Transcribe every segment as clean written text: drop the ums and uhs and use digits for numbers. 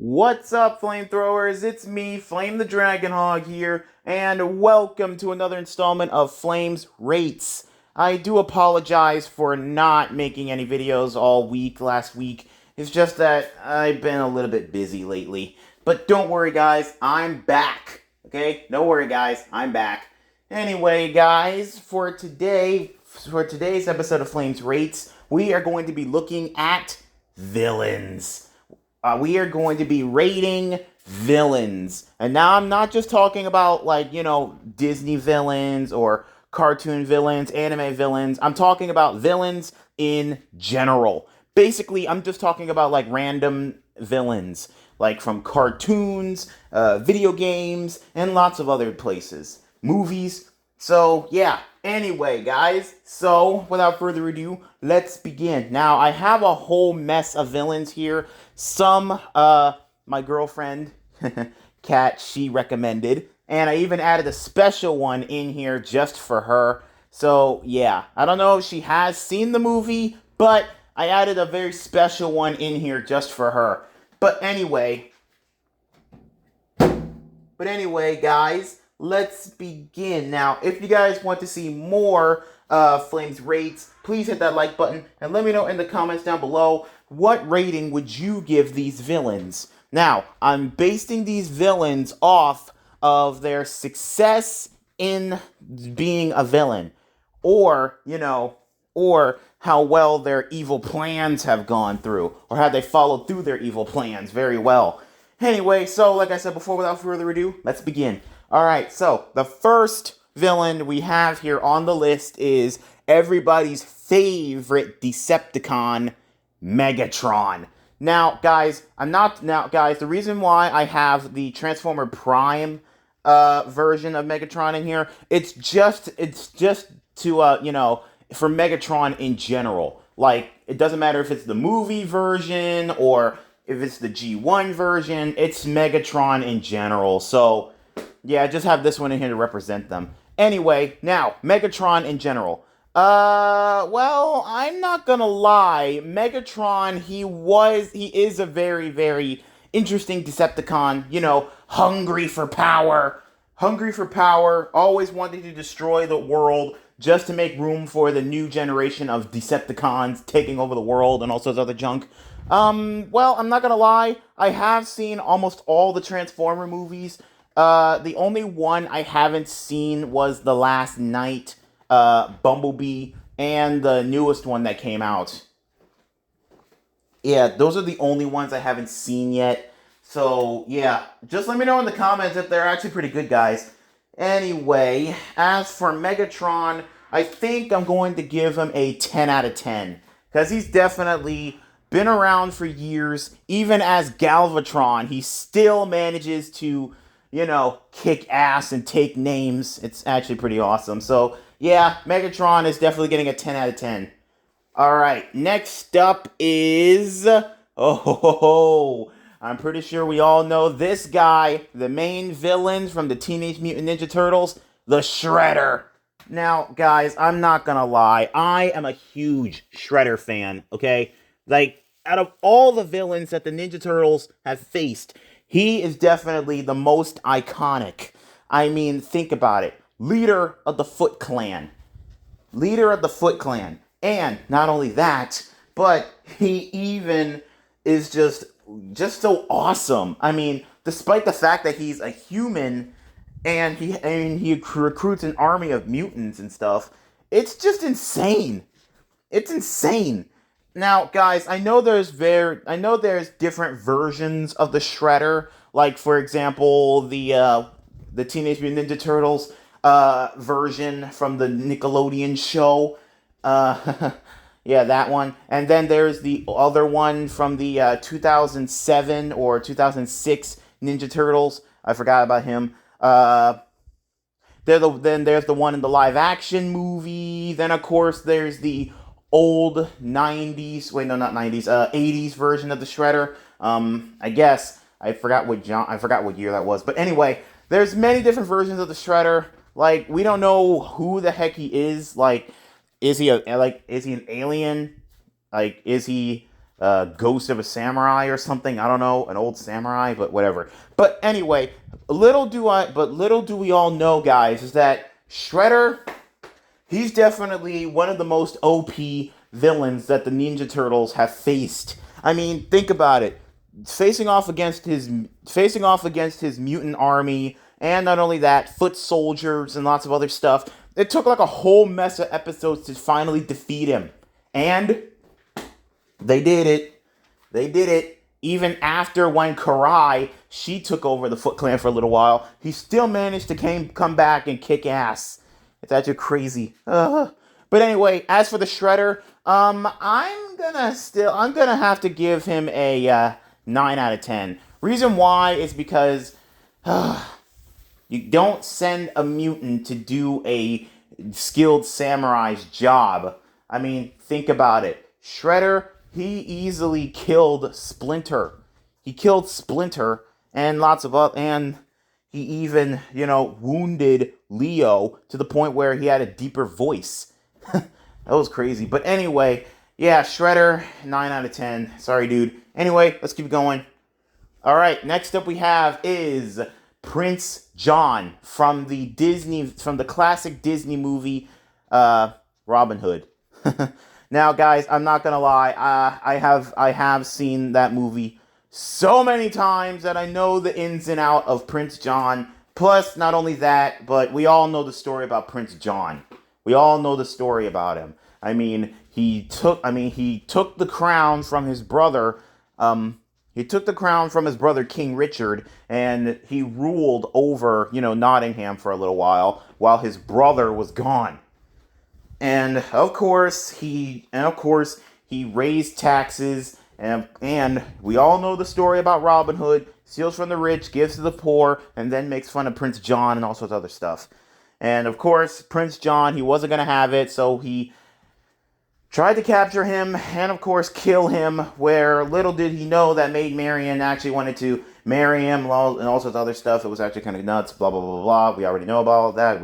What's up, flamethrowers? It's me, Flame the Dragon Hog here, and welcome to another installment of Flame's Rates. I do apologize for not making any videos all week last week. It's just that I've been a little bit busy lately. But don't worry, guys, I'm back. Okay? Don't worry, guys, I'm back. Anyway, guys, for today's episode of Flame's Rates, we are going to be looking at villains. We are going to be rating villains. And now I'm not just talking about, Disney villains or cartoon villains, anime villains. I'm talking about villains in general. Basically, I'm just talking about, random villains, from cartoons, video games, and lots of other places. Movies. So, yeah. Anyway, guys, so without further ado, let's begin. Now, I have a whole mess of villains here. Some, my girlfriend, Kat, she recommended. And I even added a special one in here just for her. So, yeah. I don't know if she has seen the movie, but I added a very special one in here just for her. But anyway, guys, let's begin. Now, if you guys want to see more Flames Rates, please hit that like button and let me know in the comments down below what rating would you give these villains. Now, I'm basing these villains off of their success in being a villain, or how well their evil plans have gone through, or how they followed through their evil plans very well. Anyway, so like I said before, without further ado, let's begin. Alright, so the first villain we have here on the list is everybody's favorite Decepticon, Megatron. Now, guys, the reason why I have the Transformer Prime version of Megatron in here, it's just to, for Megatron in general. It doesn't matter if it's the movie version or if it's the G1 version, it's Megatron in general. So, yeah, I just have this one in here to represent them. Anyway, now, Megatron in general. Well, I'm not gonna lie. Megatron, he is a very, very interesting Decepticon. Hungry for power. Always wanting to destroy the world just to make room for the new generation of Decepticons taking over the world and all sorts of other junk. Well, I'm not gonna lie. I have seen almost all the Transformer movies. The only one I haven't seen was The Last Knight, Bumblebee, and the newest one that came out. Yeah, those are the only ones I haven't seen yet. So, yeah, just let me know in the comments if they're actually pretty good, guys. Anyway, as for Megatron, I think I'm going to give him a 10 out of 10. Because he's definitely been around for years. Even as Galvatron, he still manages to kick ass and take names. It's actually pretty awesome. So, yeah, Megatron is definitely getting a 10 out of 10. Alright, next up is... I'm pretty sure we all know this guy, the main villain from the Teenage Mutant Ninja Turtles, the Shredder. Now, guys, I'm not gonna lie. I am a huge Shredder fan, okay? Out of all the villains that the Ninja Turtles have faced, he is definitely the most iconic. I mean, think about it. Leader of the Foot Clan. And not only that, but he even is just so awesome. I mean, despite the fact that he's a human and he recruits an army of mutants and stuff, it's just insane. It's insane. Now, guys, I know there's different versions of the Shredder. Like, for example, the Teenage Mutant Ninja Turtles version from the Nickelodeon show. Yeah, that one. And then there's the other one from the 2007 or 2006 Ninja Turtles. I forgot about him. Then there's the one in the live action movie. Then, of course, there's the old 90s, wait, no, not 90s, 80s version of the Shredder. I guess I forgot what year that was. But anyway, there's many different versions of the Shredder. We don't know who the heck he is. Is he an alien? Is he ghost of a samurai or something. I don't know, an old samurai, but whatever. But anyway, little do we all know, guys, is that Shredder, he's definitely one of the most OP villains that the Ninja Turtles have faced. I mean, think about it. Facing off against his mutant army, and not only that, foot soldiers and lots of other stuff. It took like a whole mess of episodes to finally defeat him. And they did it. They did it. Even after when Karai, she took over the Foot Clan for a little while, he still managed to come back and kick ass. It's actually crazy. But anyway, as for the Shredder, I'm gonna have to give him a 9 out of 10. Reason why is because you don't send a mutant to do a skilled samurai's job. I mean, think about it. Shredder, he easily killed Splinter. He killed Splinter and and he even, wounded Leo to the point where he had a deeper voice. That was crazy. But anyway, yeah, Shredder, 9 out of 10. Sorry, dude. Anyway, let's keep going. All right, next up we have is Prince John from the classic Disney movie, Robin Hood. Now, guys, I'm not gonna lie. I have seen that movie so many times that I know the ins and out of Prince John. Plus, not only that, but we all know the story about Prince John. We all know the story about him. I mean, he took the crown from his brother. He took the crown from his brother King Richard, and he ruled over, Nottingham for a little while his brother was gone. And of course, he raised taxes, and we all know the story about Robin Hood: steals from the rich, gives to the poor, and then makes fun of Prince John and all sorts of other stuff. And of course, Prince John, he wasn't gonna have it, so he tried to capture him and, of course, kill him, where little did he know that Maid Marian actually wanted to marry him and all sorts of other stuff. It was actually kind of nuts, blah, blah, blah, blah. We already know about all that.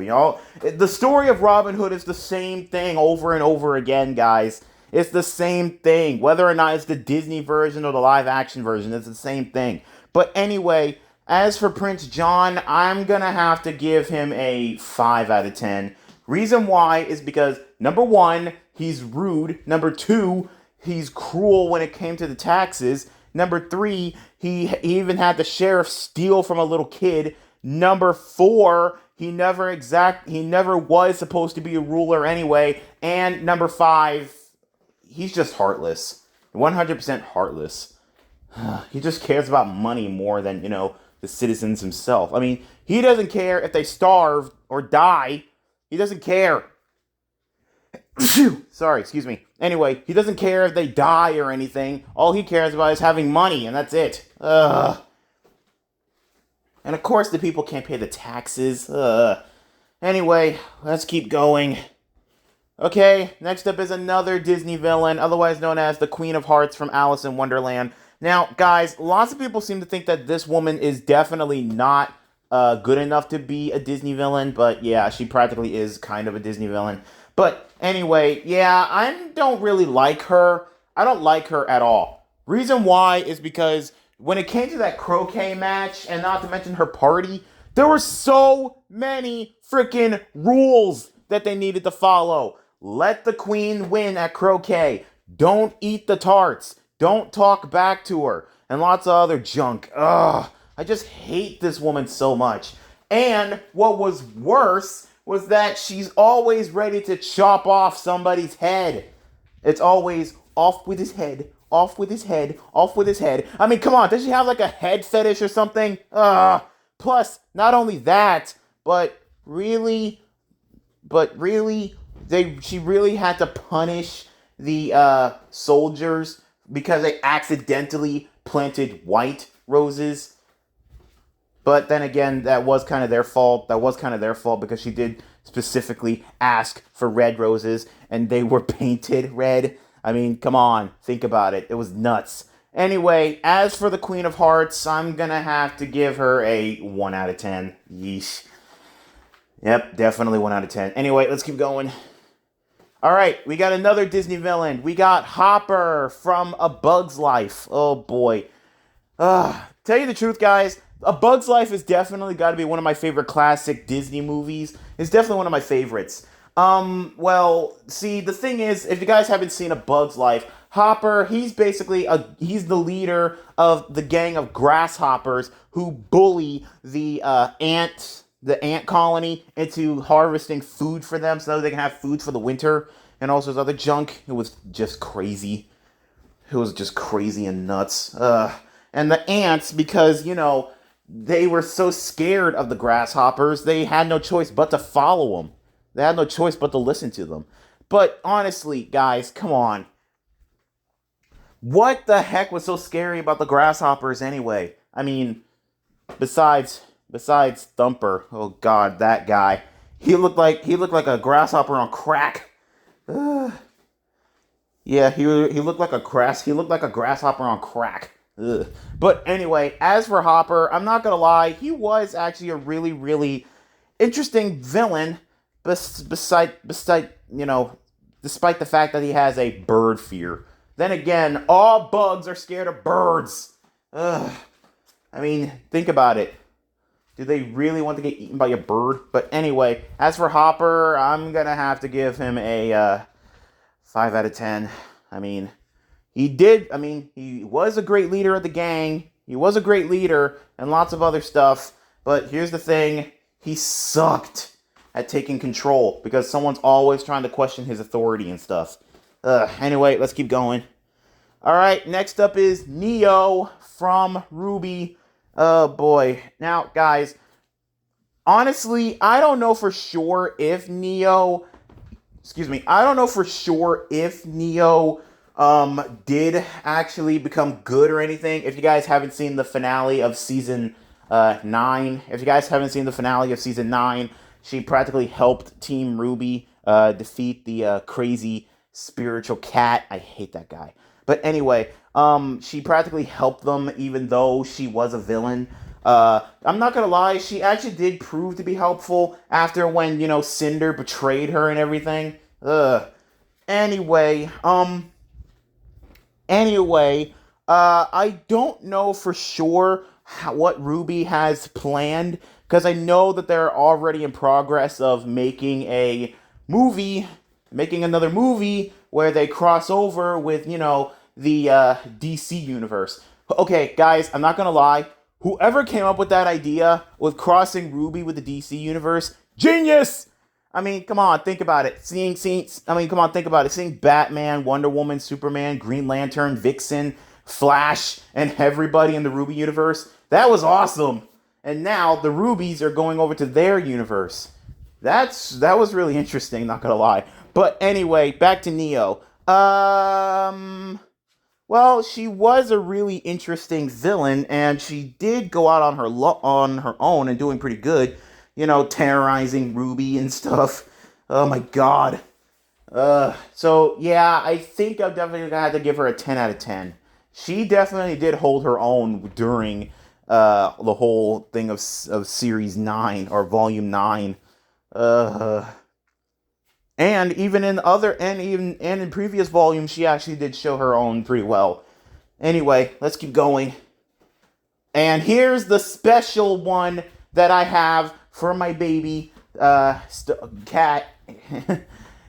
The story of Robin Hood is the same thing over and over again, guys. It's the same thing. Whether or not it's the Disney version or the live-action version, it's the same thing. But anyway, as for Prince John, I'm going to have to give him a 5 out of 10. Reason why is because, number one, he's rude. Number two, he's cruel when it came to the taxes. Number three, he even had the sheriff steal from a little kid. Number four, he never was supposed to be a ruler anyway. And number five, he's just heartless. 100% heartless. He just cares about money more than, the citizens himself. I mean, he doesn't care if they starve or die. He doesn't care. Sorry, excuse me. Anyway, he doesn't care if they die or anything. All he cares about is having money, and that's it. And of course, the people can't pay the taxes. Anyway, let's keep going. Okay, next up is another Disney villain, otherwise known as the Queen of Hearts from Alice in Wonderland. Now, guys, lots of people seem to think that this woman is definitely not good enough to be a Disney villain, but yeah, she practically is kind of a Disney villain. But anyway, yeah, I don't really like her. I don't like her at all. Reason why is because when it came to that croquet match, and not to mention her party, there were so many freaking rules that they needed to follow. Let the queen win at croquet. Don't eat the tarts. Don't talk back to her. And lots of other junk. Ugh. I just hate this woman so much. And what was worse was that she's always ready to chop off somebody's head. It's always off with his head, off with his head, off with his head. I mean, come on, does she have like a head fetish or something? Plus, not only that, but really, she really had to punish the soldiers because they accidentally planted white roses. But then again, that was kind of their fault. Because she did specifically ask for red roses, and they were painted red. I mean, come on, think about it. It was nuts. Anyway, as for the Queen of Hearts, I'm gonna have to give her a 1 out of 10. Yeesh. Yep, definitely 1 out of 10. Anyway, let's keep going. All right, we got another Disney villain. We got Hopper from A Bug's Life. Oh boy. Tell you the truth, guys, A Bug's Life is definitely got to be one of my favorite classic Disney movies. It's definitely one of my favorites. Well, see, the thing is, if you guys haven't seen A Bug's Life, Hopper, he's basically he's the leader of the gang of grasshoppers who bully the ant colony into harvesting food for them so that they can have food for the winter and all sorts of other junk. It was just crazy. It was just crazy and nuts. And the ants, because, they were so scared of the grasshoppers, they had no choice but to follow them. They had no choice but to listen to them. But honestly, guys, come on. What the heck was so scary about the grasshoppers anyway? I mean, besides Thumper, oh god, that guy. He looked like a grasshopper on crack. Yeah, he looked like a grasshopper on crack. Ugh. But anyway, as for Hopper, I'm not gonna lie, he was actually a really, really interesting villain. Despite the fact that he has a bird fear. Then again, all bugs are scared of birds. Ugh. I mean, think about it. Do they really want to get eaten by a bird? But anyway, as for Hopper, I'm gonna have to give him a 5 out of 10. I mean, he was a great leader of the gang. He was a great leader and lots of other stuff. But here's the thing. He sucked at taking control because someone's always trying to question his authority and stuff. Anyway, let's keep going. Alright, next up is Neo from Ruby. Oh boy. Now, guys, honestly, I don't know for sure if Neo did actually become good or anything. If you guys haven't seen the finale of season 9, she practically helped Team Ruby defeat the crazy spiritual cat. I hate that guy. But anyway, she practically helped them even though she was a villain. I'm not gonna lie, she actually did prove to be helpful after when, Cinder betrayed her and everything. Anyway, I don't know for sure what Ruby has planned, because I know that they're already in progress of making another movie where they cross over with, the DC universe. Okay, guys, I'm not gonna lie. Whoever came up with that idea with crossing Ruby with the DC universe, genius! I mean, come on, think about it. Seeing Batman, Wonder Woman, Superman, Green Lantern, Vixen, Flash, and everybody in the Ruby universe, that was awesome. And now the Rubies are going over to their universe. That was really interesting, not gonna lie. But anyway, back to Neo. Well, she was a really interesting villain, and she did go out on her own and doing pretty good. Terrorizing Ruby and stuff. Oh my god. So yeah, I think I'm definitely gonna have to give her a 10 out of 10. She definitely did hold her own during the whole thing of Series 9 or Volume 9. And even in previous volumes, she actually did show her own pretty well. Anyway, let's keep going. And here's the special one that I have for my baby cat.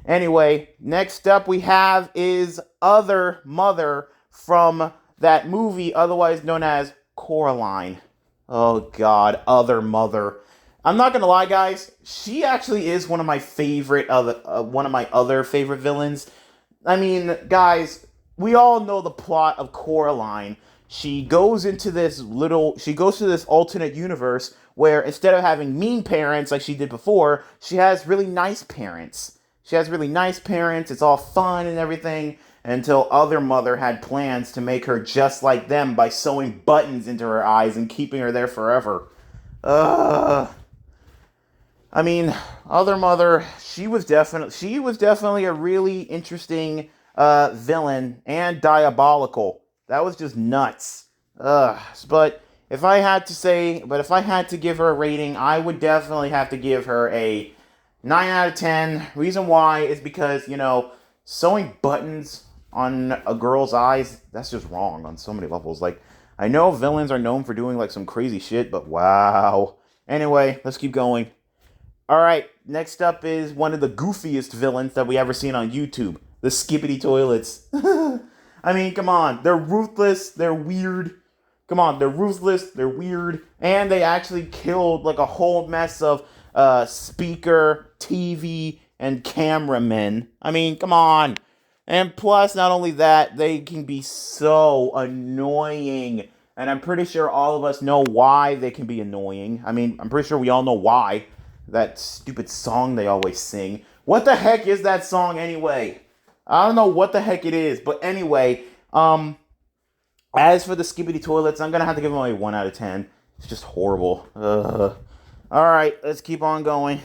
Anyway, next up we have is Other Mother from that movie, otherwise known as Coraline. Oh god, Other Mother. I'm not gonna lie, guys. She actually is one of my other favorite villains. I mean, guys, we all know the plot of Coraline. She goes to this alternate universe where instead of having mean parents like she did before, she has really nice parents. It's all fun and everything until Other Mother had plans to make her just like them by sewing buttons into her eyes and keeping her there forever. I mean, Other Mother, she was definitely a really interesting villain and diabolical. That was just nuts. But if I had to give her a rating, I would definitely have to give her a 9 out of 10. Reason why is because, sewing buttons on a girl's eyes, that's just wrong on so many levels. Like, I know villains are known for doing, like, some crazy shit, but wow. Anyway, let's keep going. Alright, next up is one of the goofiest villains that we ever seen on YouTube. The Skippity Toilets. I mean, come on. They're ruthless. They're weird. Come on, they're ruthless. They're weird. And they actually killed, like, a whole mess of speaker, TV, and cameramen. I mean, come on. And plus, not only that, they can be so annoying. And I'm pretty sure all of us know why they can be annoying. I mean, I'm pretty sure we all know why. That stupid song they always sing. What the heck is that song anyway? I don't know what the heck it is. But anyway, as for the Skippity Toilets, I'm going to have to give them a 1 out of 10. It's just horrible. Alright, let's keep on going.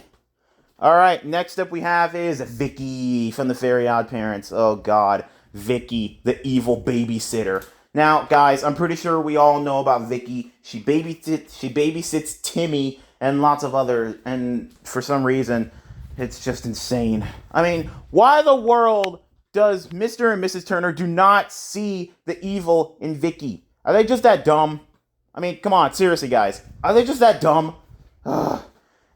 Alright, next up we have is Vicky from the Fairy Odd Parents. Oh god, Vicky, the evil babysitter. Now, guys, I'm pretty sure we all know about Vicky. She babysits Timmy and lots of others, and for some reason, it's just insane. I mean, why the world does Mr. and Mrs. Turner do not see the evil in Vicky? Are they just that dumb? I mean, come on, seriously, guys. Are they just that dumb? Ugh.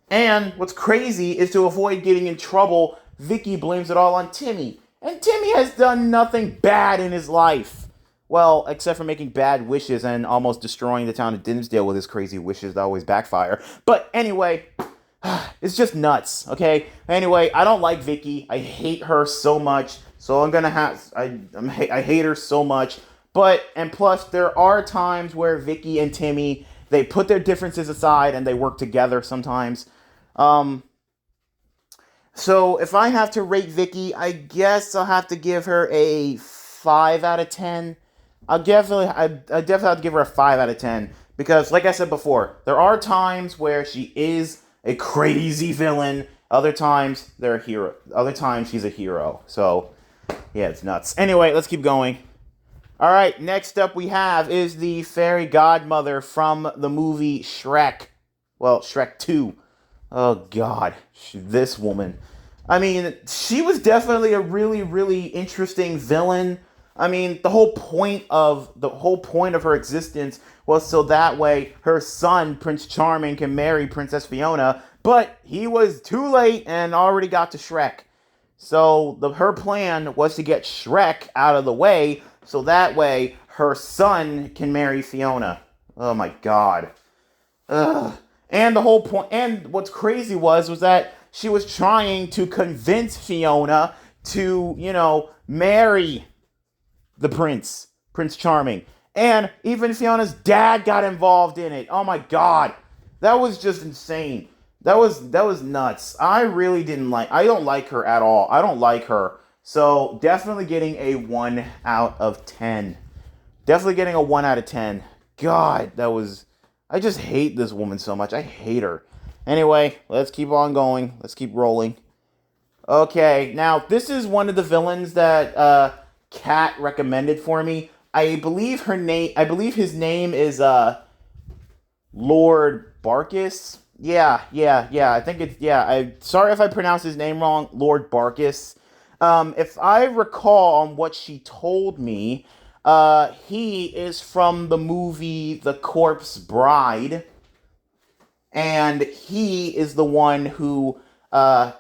And what's crazy is to avoid getting in trouble, Vicky blames it all on Timmy. And Timmy has done nothing bad in his life. Well, except for making bad wishes and almost destroying the town of Dimmsdale with his crazy wishes that always backfire. But anyway, it's just nuts, okay? Anyway, I don't like Vicky. I hate her so much. So I'm gonna have... I hate her so much. And plus, there are times where Vicky and Timmy, they put their differences aside and they work together sometimes. So if I have to rate Vicky, I guess I'll have to give her a 5 out of 10. I definitely have to give her a 5 out of 10. Because, like I said before, there are times where she is a crazy villain. Other times, they're a hero. Other times, she's a hero. So, yeah, it's nuts. Anyway, let's keep going. Alright, next up we have is the fairy godmother from the movie Shrek. Well, Shrek 2. Oh, God. This woman. I mean, she was definitely a really, really interesting villain. I mean, the whole point of her existence was so that way her son, Prince Charming, can marry Princess Fiona, but he was too late and already got to Shrek. So her plan was to get Shrek out of the way, so that way her son can marry Fiona. Oh my god. Ugh. And the whole point, and what's crazy was that she was trying to convince Fiona to, marry the Prince Charming. And even Fiona's dad got involved in it. Oh my god. That was just insane. That was nuts. I don't like her at all. I don't like her. So, definitely getting a 1 out of 10. Definitely getting a 1 out of 10. God, I just hate this woman so much. I hate her. Anyway, let's keep on going. Let's keep rolling. Okay, now, this is one of the villains that, Kat recommended for me. I believe his name is Lord Barkus. Yeah. I think it's I'm sorry if I pronounced his name wrong. Lord Barkus. If I recall on what she told me, he is from the movie The Corpse Bride, and he is the one who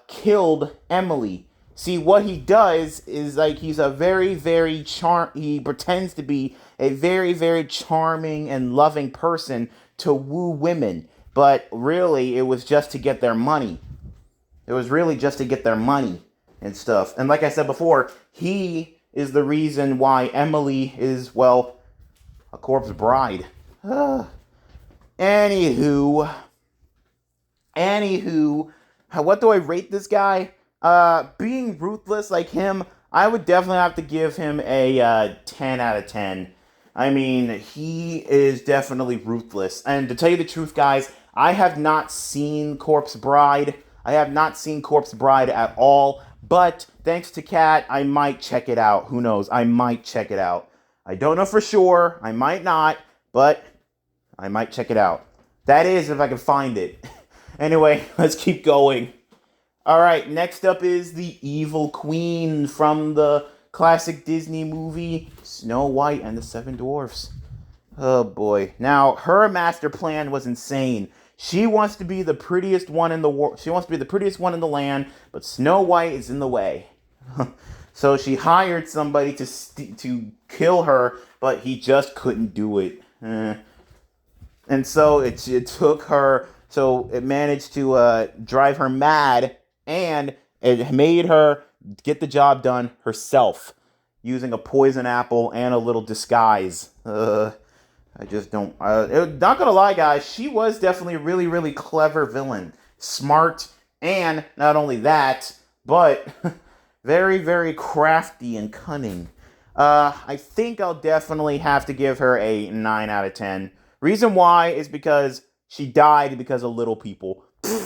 killed Emily. See, what he does is, he's a very, very he pretends to be a very, very charming and loving person to woo women. But really, it was just to get their money. It was really just to get their money and stuff. And like I said before, he is the reason why Emily is, well, a corpse bride. Anywho, what do I rate this guy? Being ruthless like him, I would definitely have to give him a 10 out of 10. I mean, he is definitely ruthless. And to tell you the truth, guys, I have not seen Corpse Bride. I have not seen Corpse Bride at all. But thanks to Kat, I might check it out. Who knows? I might check it out. I don't know for sure. I might not. But I might check it out. That is, if I can find it. Anyway, let's keep going. All right, next up is the evil queen from the classic Disney movie Snow White and the Seven Dwarfs. Oh boy. Now, her master plan was insane. She wants to be the prettiest one in the world. She wants to be the prettiest one in the land, but Snow White is in the way. So she hired somebody to kill her, but he just couldn't do it. And so it took her. So it managed to drive her mad, and it made her get the job done herself, using a poison apple and a little disguise. I just don't. Not gonna lie, guys. She was definitely a really, really clever villain, smart, and not only that, but very, very crafty and cunning. I think I'll definitely have to give her a 9 out of 10. Reason why is because she died because of little people. Died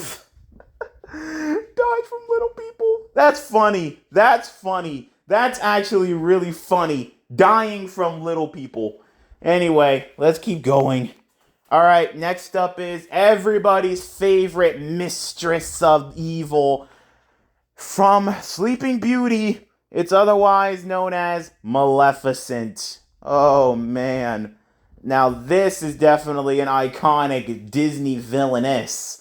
from little people. That's funny. That's funny. That's actually really funny. Dying from little people. Anyway, let's keep going. Alright, next up is everybody's favorite mistress of evil. From Sleeping Beauty, it's otherwise known as Maleficent. Oh, man. Now, this is definitely an iconic Disney villainess.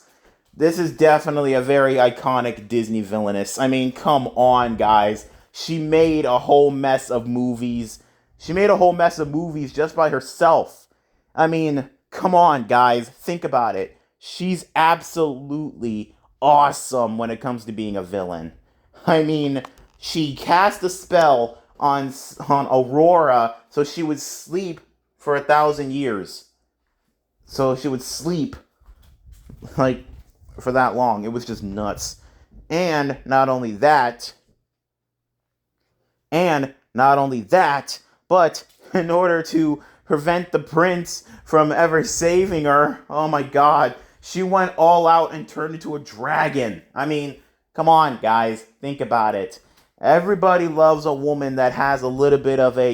This is definitely a very iconic Disney villainess. I mean, come on, guys. She made a whole mess of movies. She made a whole mess of movies just by herself. I mean, come on, guys. Think about it. She's absolutely awesome when it comes to being a villain. I mean, she cast a spell on Aurora so she would sleep for 1,000 years. So she would sleep, like, for that long. It was just nuts. And not only that, but in order to prevent the prince from ever saving her, oh my god, she went all out and turned into a dragon. I mean, come on, guys, think about it. Everybody loves a woman that has a little bit of a,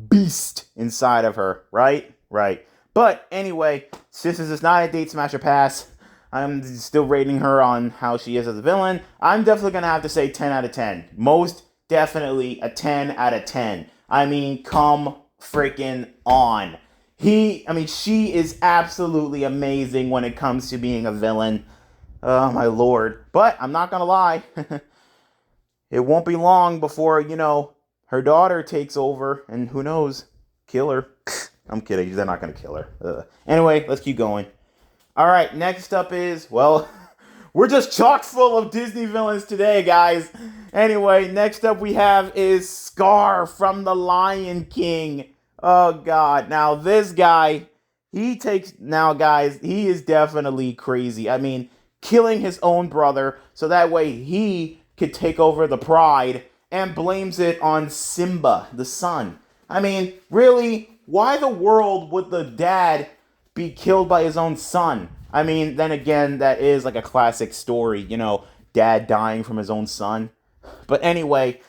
beast inside of her, right? Right. But anyway, since this is not a Date Smasher Pass, I'm still rating her on how she is as a villain. I'm definitely going to have to say 10 out of 10. Most definitely a 10 out of 10. I mean, come freaking on. She is absolutely amazing when it comes to being a villain. Oh, my lord. But I'm not going to lie. It won't be long before, her daughter takes over, and who knows, kill her. I'm kidding, they're not going to kill her. Anyway, let's keep going. Alright, next up is, well, we're just chock full of Disney villains today, guys. Anyway, next up we have is Scar from The Lion King. Oh, God. Now, this guy, he is definitely crazy. I mean, killing his own brother, so that way he could take over the pride, and blames it on Simba, the son. I mean, really, why the world would the dad be killed by his own son? I mean, then again, that is like a classic story, dad dying from his own son. But anyway,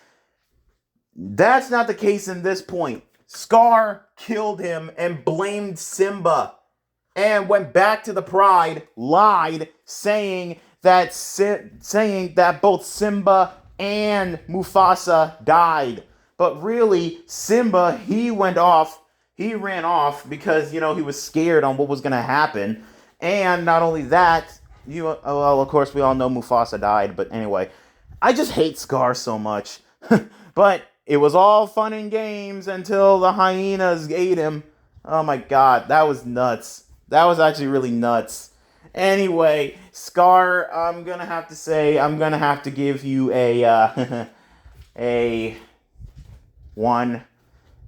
that's not the case in this point. Scar killed him and blamed Simba, and went back to the pride, lied, saying that both Simba and Mufasa died. But really, Simba, he ran off because, he was scared on what was going to happen. And not only that, of course, we all know Mufasa died. But anyway, I just hate Scar so much. But it was all fun and games until the hyenas ate him. Oh my god, that was nuts. That was actually really nuts. Anyway, Scar, I'm gonna have to give you a a 1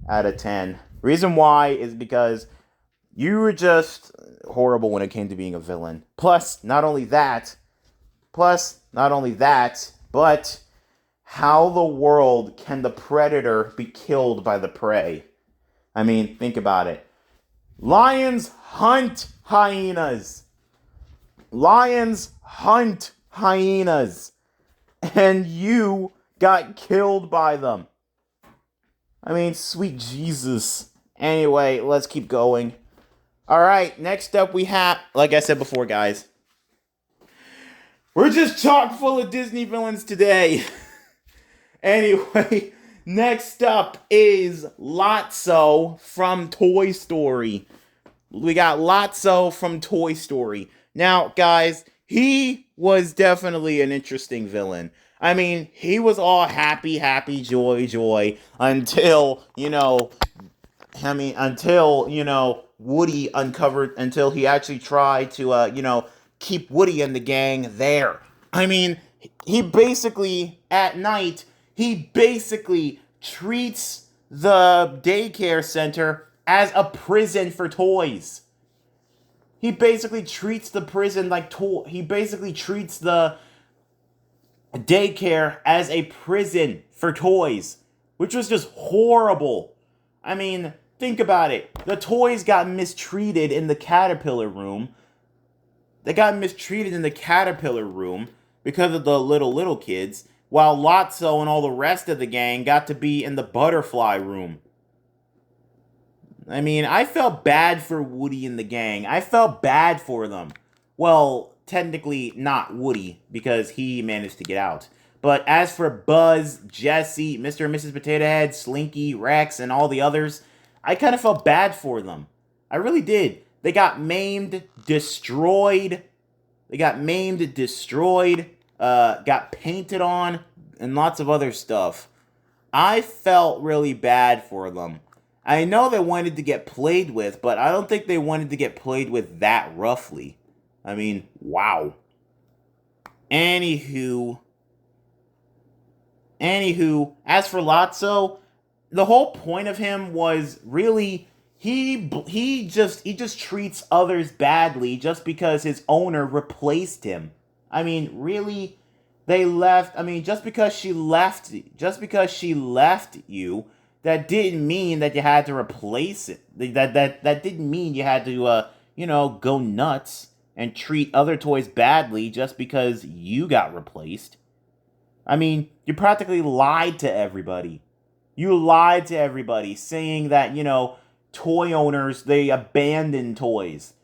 out of 10. Reason why is because you were just horrible when it came to being a villain. Plus, not only that, but how the world can the predator be killed by the prey? I mean, think about it. Lions hunt hyenas. And you got killed by them. I mean, sweet Jesus. Anyway, let's keep going. Alright, next up we have, like I said before, guys, We're just chock full of Disney villains today. Anyway, next up is Lotso from Toy Story. We got Lotso from Toy Story. Now, guys, he was definitely an interesting villain. I mean, he was all happy, happy, joy, joy until, Woody uncovered, until he actually tried to, keep Woody and the gang there. I mean, he basically, at night, he basically treats the daycare center as a prison for toys. He basically treats the prison like he basically treats the daycare as a prison for toys, which was just horrible. I mean, think about it. The toys got mistreated in the caterpillar room. They got mistreated in the caterpillar room because of the little kids, while Lotso and all the rest of the gang got to be in the butterfly room. I mean, I felt bad for Woody and the gang. I felt bad for them. Well, technically not Woody, because he managed to get out. But as for Buzz, Jesse, Mr. and Mrs. Potato Head, Slinky, Rex, and all the others, I kind of felt bad for them. I really did. They got maimed, destroyed. Got painted on, and lots of other stuff. I felt really bad for them. I know they wanted to get played with, but I don't think they wanted to get played with that roughly. I mean, wow. Anywho, as for Lotso, the whole point of him was really he just treats others badly just because his owner replaced him. I mean, really, they left. I mean, just because she left you, that didn't mean that you had to replace it. That didn't mean you had to go nuts and treat other toys badly just because you got replaced. I mean, you practically lied to everybody. You lied to everybody saying that, toy owners, they abandon toys.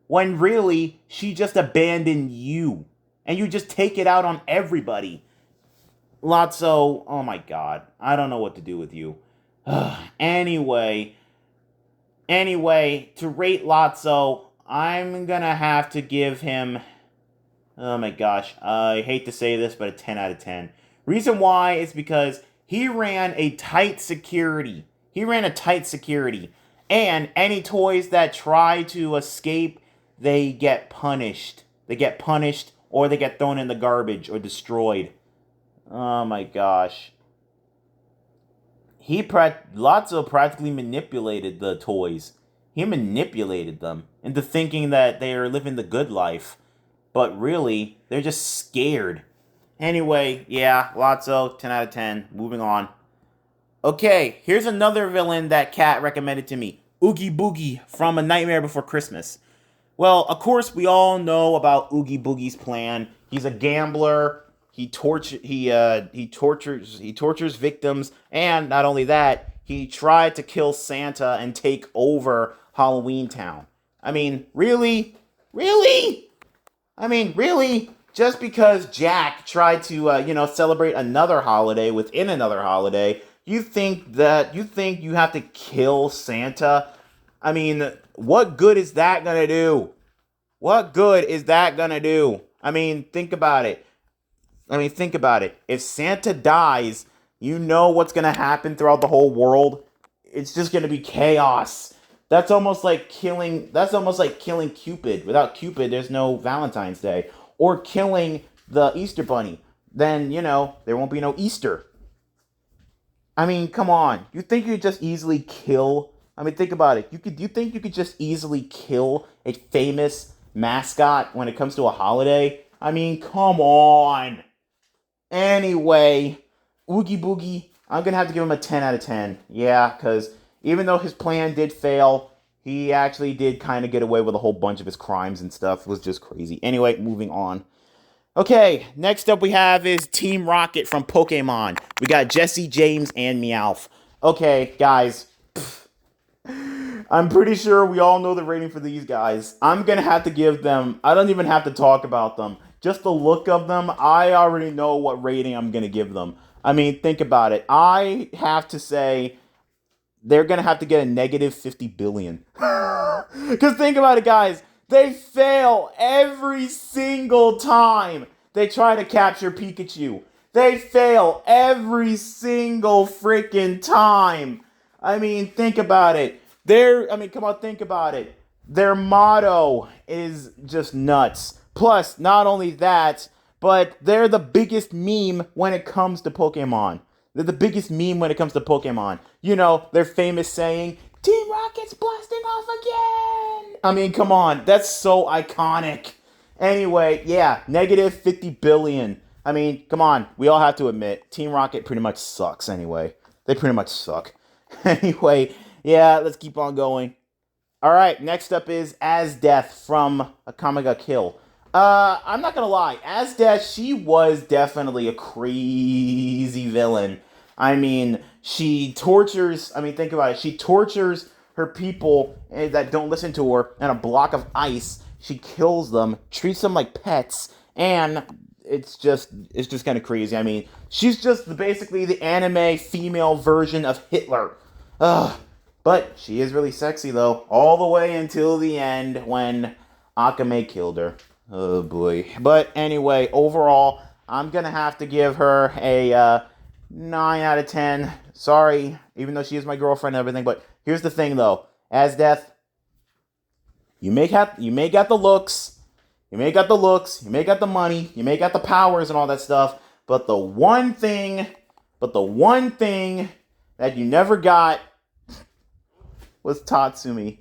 When really, she just abandoned you. And you just take it out on everybody. Lotso, oh my god. I don't know what to do with you. Anyway, to rate Lotso, I'm gonna have to give him, oh my gosh, I hate to say this, but a 10 out of 10. Reason why is because he ran a tight security. And any toys that try to escape, they get punished. Or they get thrown in the garbage or destroyed. Oh my gosh. Lotso practically manipulated the toys. He manipulated them into thinking that they are living the good life. But really, they're just scared. Anyway, yeah, Lotso, 10 out of 10. Moving on. Okay, here's another villain that Kat recommended to me. Oogie Boogie from A Nightmare Before Christmas. Well, of course, we all know about Oogie Boogie's plan. He's a gambler. He tortures victims, and not only that, he tried to kill Santa and take over Halloween Town. I mean, really? Just because Jack tried to, celebrate another holiday within another holiday, you think you have to kill Santa? I mean, what good is that gonna do? I mean, think about it. If Santa dies, you know what's gonna happen throughout the whole world? It's just gonna be chaos. That's almost like killing Cupid. Without Cupid, there's no Valentine's Day. Or killing the Easter Bunny. Then, there won't be no Easter. I mean, come on. You think you could just easily kill? I mean, think about it. You think you could just easily kill a famous mascot when it comes to a holiday? I mean, come on. Anyway, Oogie Boogie, I'm going to have to give him a 10 out of 10. Yeah, because even though his plan did fail, he actually did kind of get away with a whole bunch of his crimes and stuff. It was just crazy. Anyway, moving on. Okay, next up we have is Team Rocket from Pokemon. We got Jesse, James, and Meowth. Okay, guys. I'm pretty sure we all know the rating for these guys. I'm going to have to give them, I don't even have to talk about them. just the look of them, I already know what rating I'm going to give them. I mean, think about it. I have to say they're going to have to get a negative 50 billion. Because think about it, guys. They fail every single time they try to capture Pikachu. They fail every single freaking time. I mean, think about it. Come on, think about it. Their motto is just nuts. Plus, not only that, but they're the biggest meme when it comes to Pokemon. They're the biggest meme when it comes to Pokemon. You know, their famous saying, Team Rocket's blasting off again! I mean, come on. That's so iconic. Anyway, yeah, negative 50 billion. I mean, come on. We all have to admit, Team Rocket pretty much sucks anyway. They pretty much suck. Anyway, yeah, let's keep on going. Alright, next up is Azdeath from Akame ga Kill. I'm not gonna lie, Azdeath, she was definitely a crazy villain. I mean, think about it, she tortures her people that don't listen to her in a block of ice. She kills them, treats them like pets, and it's just kind of crazy. I mean, she's just basically the anime female version of Hitler. But she is really sexy, though, all the way until the end when Akame killed her. Oh, boy. But anyway, overall, I'm going to have to give her a 9 out of 10. Sorry, even though she is my girlfriend and everything. But here's the thing, though. Azdeath, you may got the looks. You may got the looks. You may got the money. You may got the powers and all that stuff. But the one thing that you never got was Tatsumi.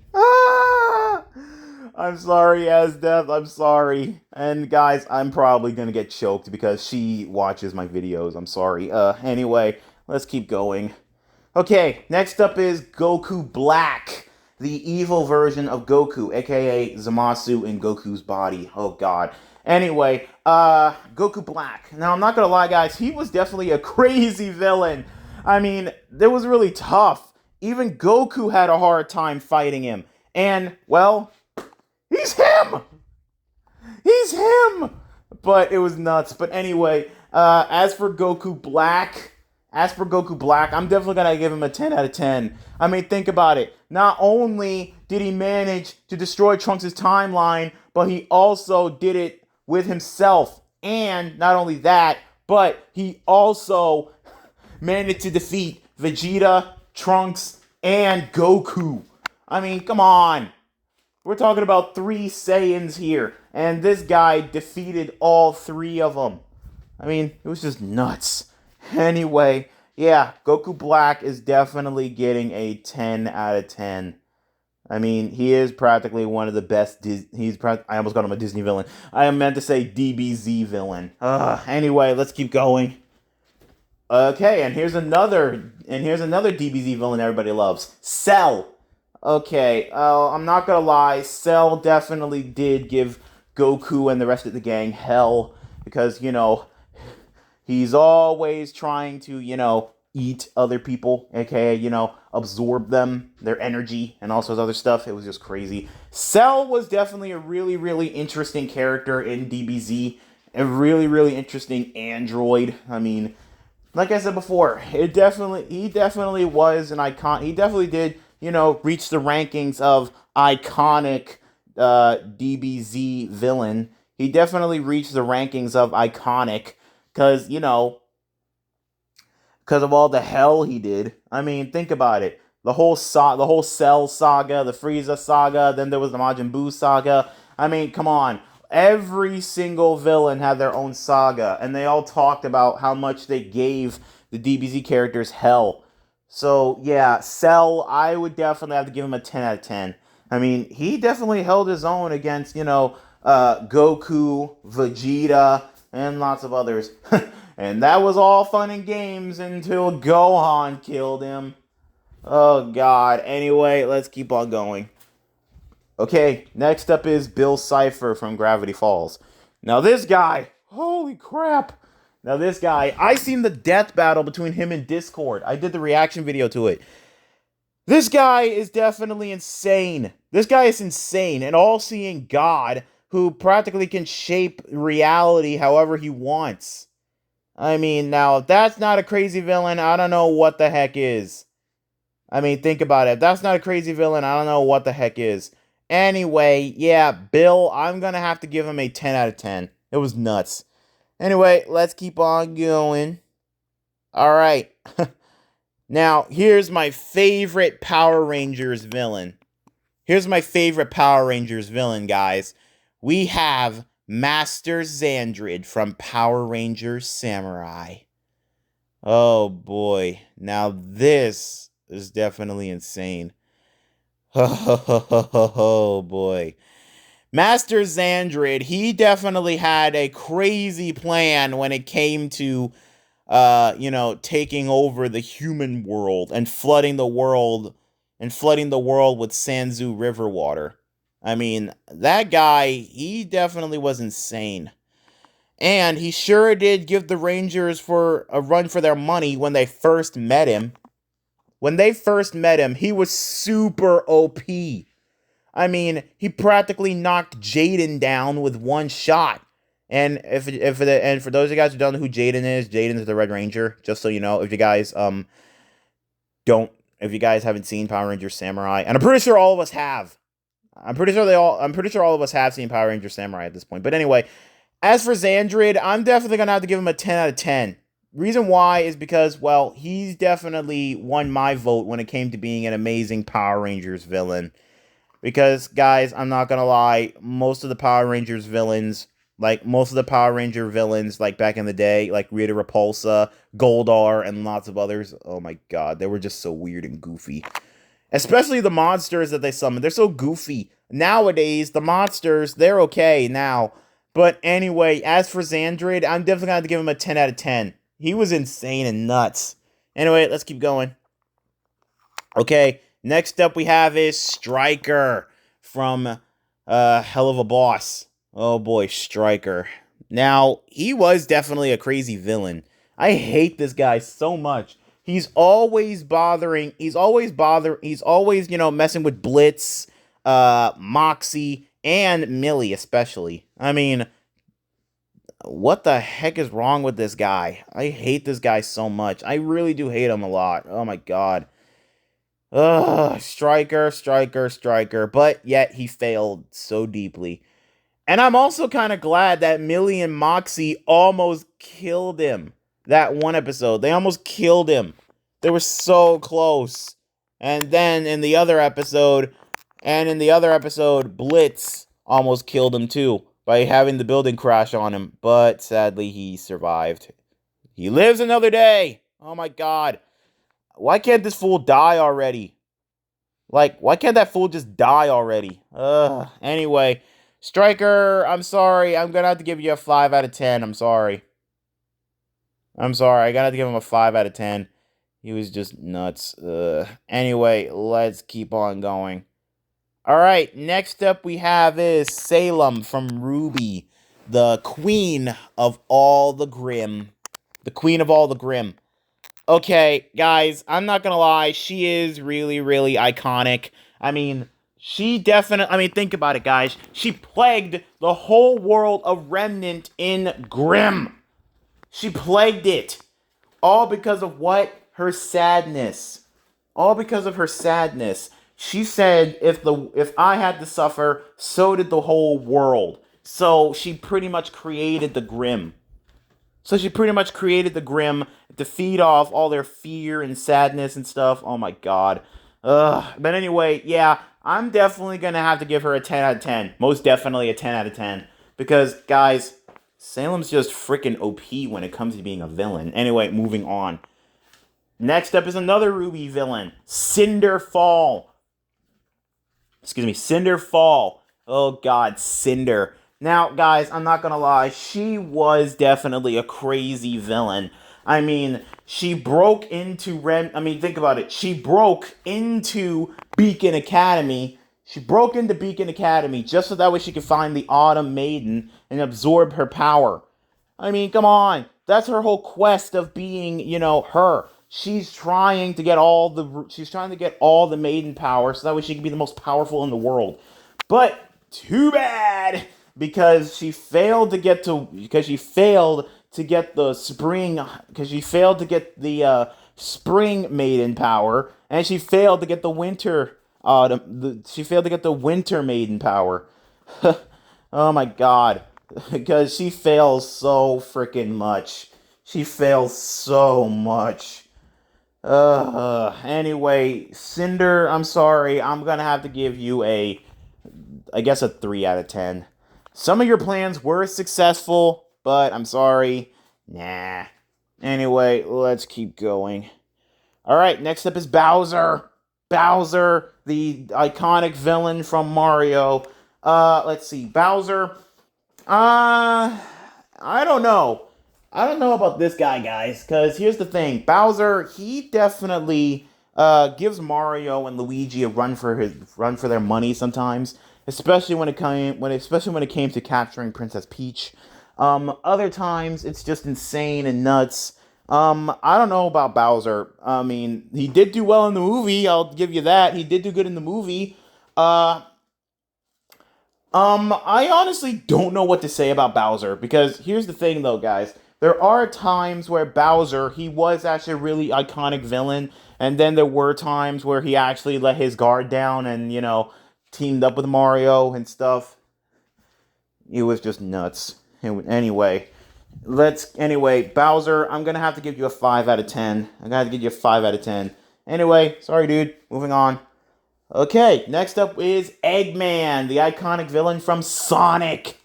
I'm sorry, Azdeath. I'm sorry. And guys, I'm probably gonna get choked because she watches my videos. I'm sorry. Anyway, let's keep going. Okay, next up is Goku Black, the evil version of Goku, aka Zamasu in Goku's body. Oh god. Anyway, Goku Black. Now, I'm not gonna lie, guys, he was definitely a crazy villain. I mean, it was really tough. Even Goku had a hard time fighting him. And, well, he's him! He's him! But it was nuts. But anyway, as for Goku Black, I'm definitely going to give him a 10 out of 10. I mean, think about it. Not only did he manage to destroy Trunks' timeline, but he also did it with himself. And not only that, but he also managed to defeat Vegeta, Trunks, and Goku. I mean, come on. We're talking about 3 Saiyans here. And this guy defeated all 3 of them. I mean, it was just nuts. Anyway, yeah, Goku Black is definitely getting a 10 out of 10. I mean, he is practically one of the best. I almost got him a Disney villain. I meant to say DBZ villain. Anyway, let's keep going. Okay, and here's another DBZ villain everybody loves. Cell. Okay, I'm not gonna lie, Cell definitely did give Goku and the rest of the gang hell because, you know, he's always trying to, you know, eat other people, aka, you know, absorb them, their energy, and all sorts of other stuff. It was just crazy. Cell was definitely a really, really interesting character in DBZ. A really, really interesting android. I mean, like I said before, he definitely was an icon. He definitely did, you know, reach the rankings of iconic DBZ villain. He definitely reached the rankings of iconic because, you know, because of all the hell he did. I mean, think about it. The whole Cell saga, the Frieza saga, then there was the Majin Buu saga. I mean, come on. Every single villain had their own saga, and they all talked about how much they gave the DBZ characters hell. So, yeah, Cell, I would definitely have to give him a 10 out of 10. I mean, he definitely held his own against, you know, Goku, Vegeta, and lots of others. And that was all fun and games until Gohan killed him. Oh, God. Anyway, let's keep on going. Okay, next up is Bill Cipher from Gravity Falls. Now this guy, holy crap. Now this guy, I seen the death battle between him and Discord. I did the reaction video to it. This guy is definitely insane. This guy is insane. An all-seeing god who practically can shape reality however he wants. I mean, now, if that's not a crazy villain, I don't know what the heck is. I mean, think about it. If that's not a crazy villain, I don't know what the heck is. Anyway, yeah, Bill, I'm gonna have to give him a 10 out of 10. It was nuts. Anyway, let's keep on going. Alright. Now, here's my favorite Power Rangers villain. Here's my favorite Power Rangers villain, guys. We have Master Xandred from Power Rangers Samurai. Oh boy. Now this is definitely insane. Oh boy. Master Xandred, he definitely had a crazy plan when it came to taking over the human world and flooding the world with Sanzu river water. I mean, that guy, he definitely was insane. And he sure did give the Rangers for a run for their money when they first met him. When they first met him, he was super OP. I mean, he practically knocked Jaden down with one shot. And and for those of you guys who don't know who Jaden is the Red Ranger. Just so you know, if you guys haven't seen Power Rangers Samurai, and I'm pretty sure all of us have. I'm pretty sure all of us have seen Power Rangers Samurai at this point. But anyway, as for Xandred, I'm definitely gonna have to give him a 10 out of 10. Reason why is because, well, he's definitely won my vote when it came to being an amazing Power Rangers villain. Because, guys, I'm not gonna lie, most of the Power Ranger villains, like back in the day, like Rita Repulsa, Goldar, and lots of others, oh my god, they were just so weird and goofy. Especially the monsters that they summon, they're so goofy. Nowadays, the monsters, they're okay now. But anyway, as for Xandred, I'm definitely gonna have to give him a 10 out of 10. He was insane and nuts. Anyway, let's keep going. Okay, next up we have is Stryker from Hell of a Boss. Oh boy, Stryker. Now, he was definitely a crazy villain. I hate this guy so much. He's always, messing with Blitz, Moxie, and Millie especially. I mean, what the heck is wrong with this guy? I hate this guy so much. I really do hate him a lot. Oh my god. Ugh, Stryker. But yet he failed so deeply. And I'm also kind of glad that Millie and Moxie almost killed him. That one episode. They almost killed him. They were so close. And then in the other episode, Blitz almost killed him too by having the building crash on him. But sadly, he survived. He lives another day. Oh my god. Why can't this fool die already? Like, why can't that fool just die already? Anyway, Stryker, I'm sorry. I'm gonna have to give you a 5 out of 10. I'm sorry. I gotta have to give him a 5 out of 10. He was just nuts. Anyway, let's keep on going. Alright, next up we have is Salem from Ruby, the queen of all the Grimm. The queen of all the Grimm. Okay, guys, I'm not gonna lie, she is really, really iconic. I mean, think about it, guys. She plagued the whole world of Remnant in Grimm. She plagued it. All because of what? Her sadness. All because of her sadness. She said, if I had to suffer, so did the whole world. So she pretty much created the Grimm. To feed off all their fear and sadness and stuff. Oh my god. But anyway, yeah, I'm definitely gonna have to give her a 10 out of 10. Most definitely a 10 out of 10. Because, guys, Salem's just freaking OP when it comes to being a villain. Anyway, moving on. Next up is another Ruby villain. Cinder Fall. Oh god, Cinder. Now, guys, I'm not gonna lie, she was definitely a crazy villain. I mean, she broke into think about it. She broke into Beacon Academy. Just so that way she could find the Autumn Maiden and absorb her power. I mean, come on. That's her whole quest of being, her. She's trying to get all the maiden power so that way she can be the most powerful in the world. But too bad. because she failed to get to because she failed to get the spring because she failed to get the spring maiden power, and she failed to get the winter she failed to get the winter maiden power. Oh my god. Because she fails so freaking much. She fails so much. Anyway, Cinder, I'm sorry. I'm gonna have to give you I guess a 3 out of 10. Some of your plans were successful, but I'm sorry. Nah. Anyway, let's keep going. Alright, next up is Bowser. Bowser, the iconic villain from Mario. Let's see. Bowser. I don't know. I don't know about this guy, guys, because here's the thing. Bowser, he definitely gives Mario and Luigi a run for their money sometimes, especially when it came to capturing Princess Peach. Other times it's just insane and nuts. I don't know about Bowser. I mean, he did do well in the movie. I'll give you that. He did do good in the movie. I honestly don't know what to say about Bowser, because here's the thing though, guys. There are times where Bowser, he was actually a really iconic villain, and then there were times where he actually let his guard down and, teamed up with Mario and stuff. It was just nuts. Anyway, Bowser, I'm gonna have to give you a 5 out of 10. I'm gonna have to give you a 5 out of 10. Anyway, sorry dude, moving on. Okay, next up is Eggman, the iconic villain from Sonic.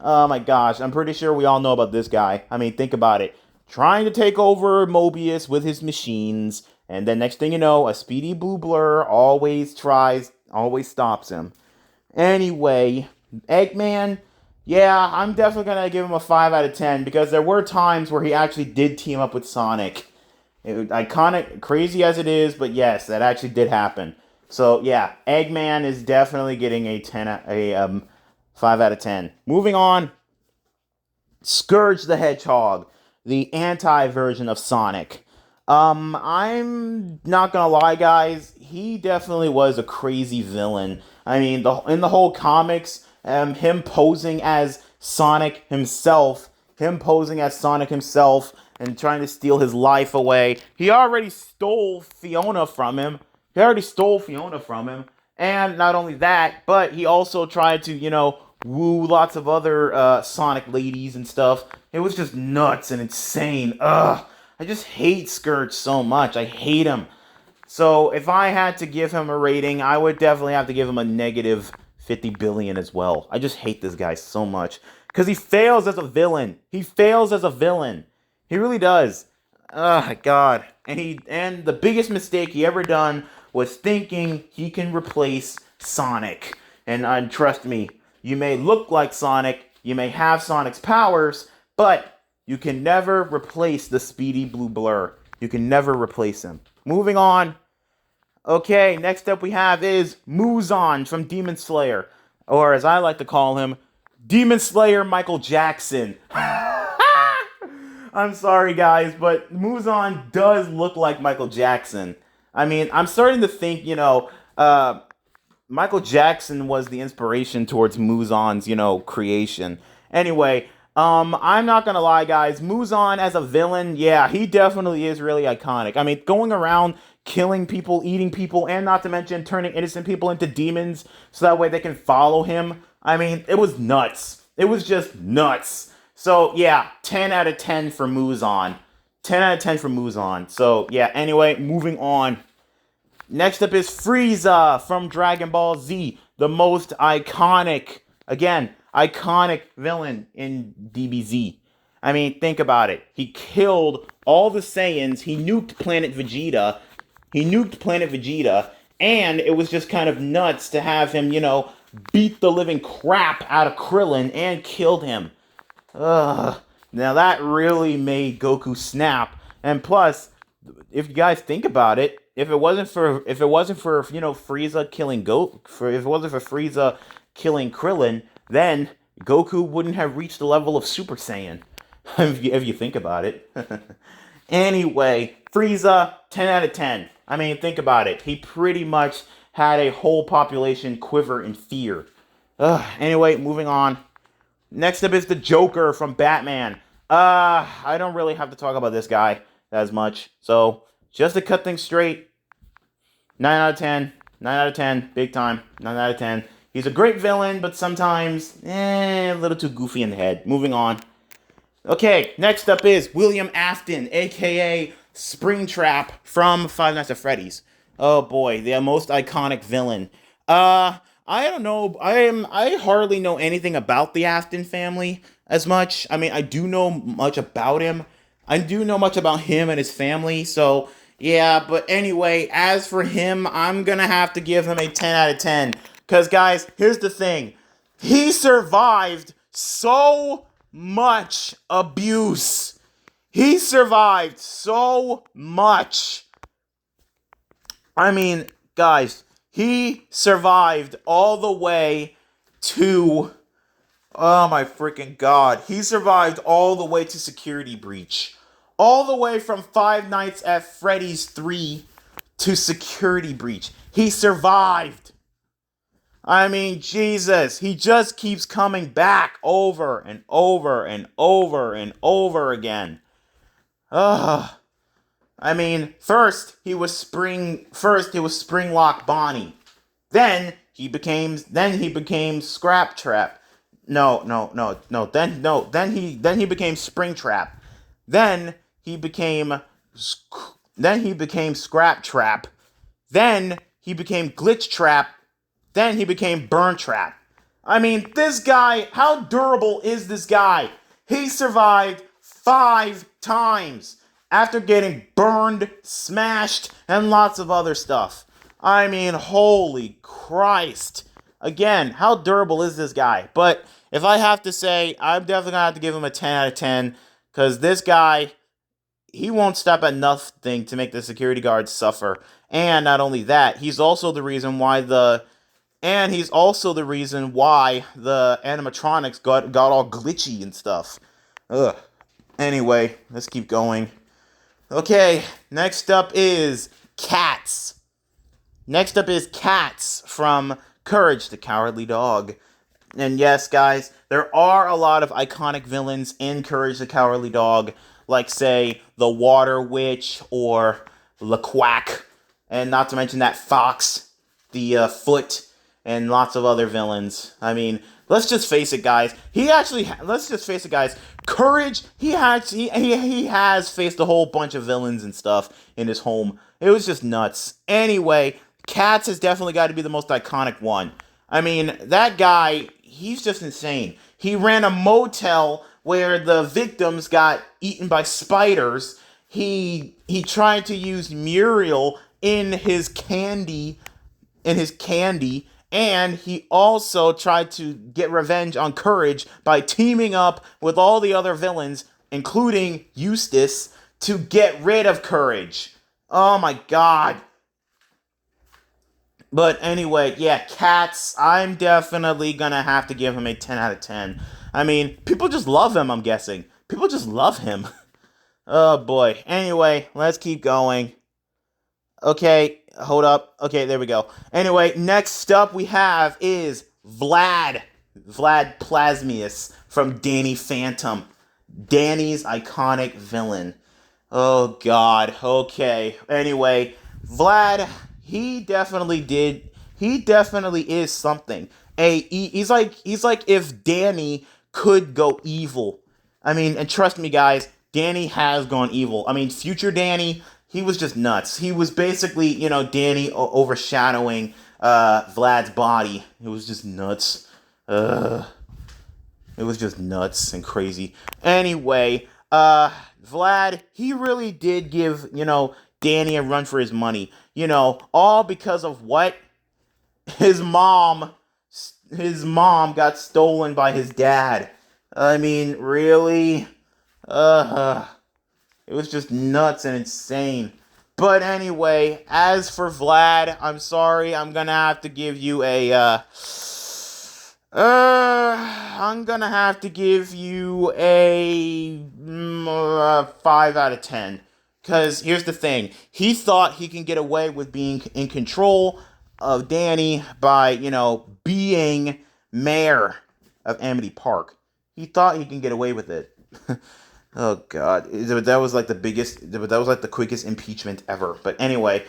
Oh my gosh, I'm pretty sure we all know about this guy. I mean, think about it. Trying to take over Mobius with his machines, and then next thing you know, a speedy blue blur always stops him. Anyway, Eggman, yeah, I'm definitely going to give him a 5 out of 10, because there were times where he actually did team up with Sonic. Iconic, crazy as it is, but yes, that actually did happen. So yeah, Eggman is definitely getting a 5 out of 10. Moving on, Scourge the Hedgehog, the anti-version of Sonic. I'm not gonna lie, guys, he definitely was a crazy villain. I mean, in the whole comics, him posing as Sonic himself, and trying to steal his life away. He already stole Fiona from him. And not only that, but he also tried to, woo lots of other Sonic ladies and stuff. It was just nuts and insane. Ugh. I just hate Scourge so much. I hate him. So if I had to give him a rating, I would definitely have to give him a negative 50 billion as well. I just hate this guy so much. Because he fails as a villain. He really does. Oh, God. And the biggest mistake he ever done was thinking he can replace Sonic. And trust me, you may look like Sonic, you may have Sonic's powers, but you can never replace the speedy blue blur. You can never replace him. Moving on. Okay, next up we have is Muzan from Demon Slayer. Or as I like to call him, Demon Slayer Michael Jackson. I'm sorry, guys, but Muzan does look like Michael Jackson. I mean, I'm starting to think, Michael Jackson was the inspiration towards Muzan's, creation. Anyway, I'm not gonna lie, guys. Muzan as a villain, yeah, he definitely is really iconic. I mean, going around killing people, eating people, and not to mention turning innocent people into demons so that way they can follow him. I mean, it was nuts. It was just nuts. So, yeah, 10 out of 10 for Muzan. 10 out of 10 for Muzan. So, yeah, anyway, moving on. Next up is Frieza from Dragon Ball Z. The most iconic villain in DBZ. I mean, think about it. He killed all the Saiyans. He nuked Planet Vegeta. And it was just kind of nuts to have him, beat the living crap out of Krillin and killed him. Ugh. Now that really made Goku snap. And plus, if you guys think about it, if it wasn't for Frieza killing Frieza killing Krillin, then Goku wouldn't have reached the level of Super Saiyan. if you think about it. Anyway, Frieza, 10 out of 10. I mean, think about it. He pretty much had a whole population quiver in fear. Anyway, moving on. Next up is the Joker from Batman. I don't really have to talk about this guy as much. So, just to cut things straight, 9 out of 10. 9 out of 10. Big time. 9 out of 10. He's a great villain, but sometimes, a little too goofy in the head. Moving on. Okay, next up is William Afton, a.k.a. Springtrap from Five Nights at Freddy's. Oh boy, the most iconic villain. I don't know. I hardly know anything about the Afton family as much. I mean, I do know much about him. I do know much about him and his family. So yeah, but anyway, as for him, I'm gonna have to give him a 10 out of 10. Cause guys, here's the thing: he survived so much abuse. He survived so much. I mean, guys, he survived all the way to... Oh my freaking god. He survived all the way to Security Breach. All the way from Five Nights at Freddy's 3 to Security Breach. He survived. I mean, Jesus. He just keeps coming back over and over and over and over again. Ugh. I mean, first he was Springlock Bonnie. Then he became Scrap Trap. Then he became Springtrap. Then he became Scrap Trap. Then he became Glitch Trap. Then he became Burn Trap. I mean, this guy, how durable is this guy? He survived 5 times. After getting burned, smashed, and lots of other stuff. I mean, holy Christ. Again, how durable is this guy? But if I have to say, I'm definitely going to have to give him a 10 out of 10. Because this guy, he won't stop at nothing to make the security guards suffer. And not only that, he's also the reason why the animatronics got all glitchy and stuff. Ugh. Anyway, let's keep going. Okay, next up is Cats. Next up is Cats from Courage the Cowardly Dog. And yes, guys, there are a lot of iconic villains in Courage the Cowardly Dog, like, say, the Water Witch or the Quack, and not to mention that Fox, the Foot, and lots of other villains. I mean, let's just face it, guys. Courage, he has faced a whole bunch of villains and stuff in his home. It was just nuts. Anyway, Cats has definitely got to be the most iconic one. I mean, that guy, he's just insane. He ran a motel where the victims got eaten by spiders. He tried to use Muriel in his candy, and he also tried to get revenge on Courage by teaming up with all the other villains, including Eustace, to get rid of Courage. Oh my god. But anyway, yeah, Cats, I'm definitely gonna have to give him a 10 out of 10. I mean, people just love him, I'm guessing. People just love him. Oh boy. Anyway, let's keep going. Okay, hold up. Okay, there we go. Anyway, next up we have is Vlad. Vlad Plasmius from Danny Phantom. Danny's iconic villain. Oh god. Okay. Anyway, Vlad, he definitely is something. He's like if Danny could go evil. I mean, and trust me guys, Danny has gone evil. I mean, future Danny, he was just nuts. He was basically, Danny overshadowing Vlad's body. It was just nuts. It was just nuts and crazy. Anyway, Vlad, he really did give, Danny a run for his money. All because of what? His mom got stolen by his dad. I mean, really? It was just nuts and insane. But anyway, as for Vlad, I'm sorry, I'm gonna have to give you a, 5 out of 10. Because here's the thing. He thought he can get away with being in control of Danny by, being mayor of Amity Park. he thought he can get away with it. Oh God, that was like the quickest impeachment ever. But anyway,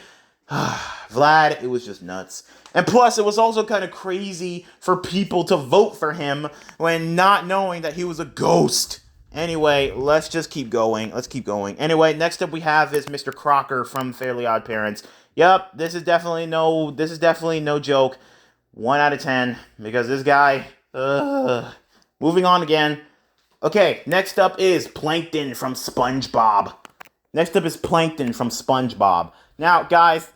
Vlad, it was just nuts. And plus, it was also kind of crazy for people to vote for him when not knowing that he was a ghost. Anyway, let's just keep going. Let's keep going. Anyway, next up we have is Mr. Crocker from Fairly Odd Parents. Yep, this is definitely no joke. 1 out of 10 because this guy. Moving on again. Okay, next up is Plankton from SpongeBob. Now, guys,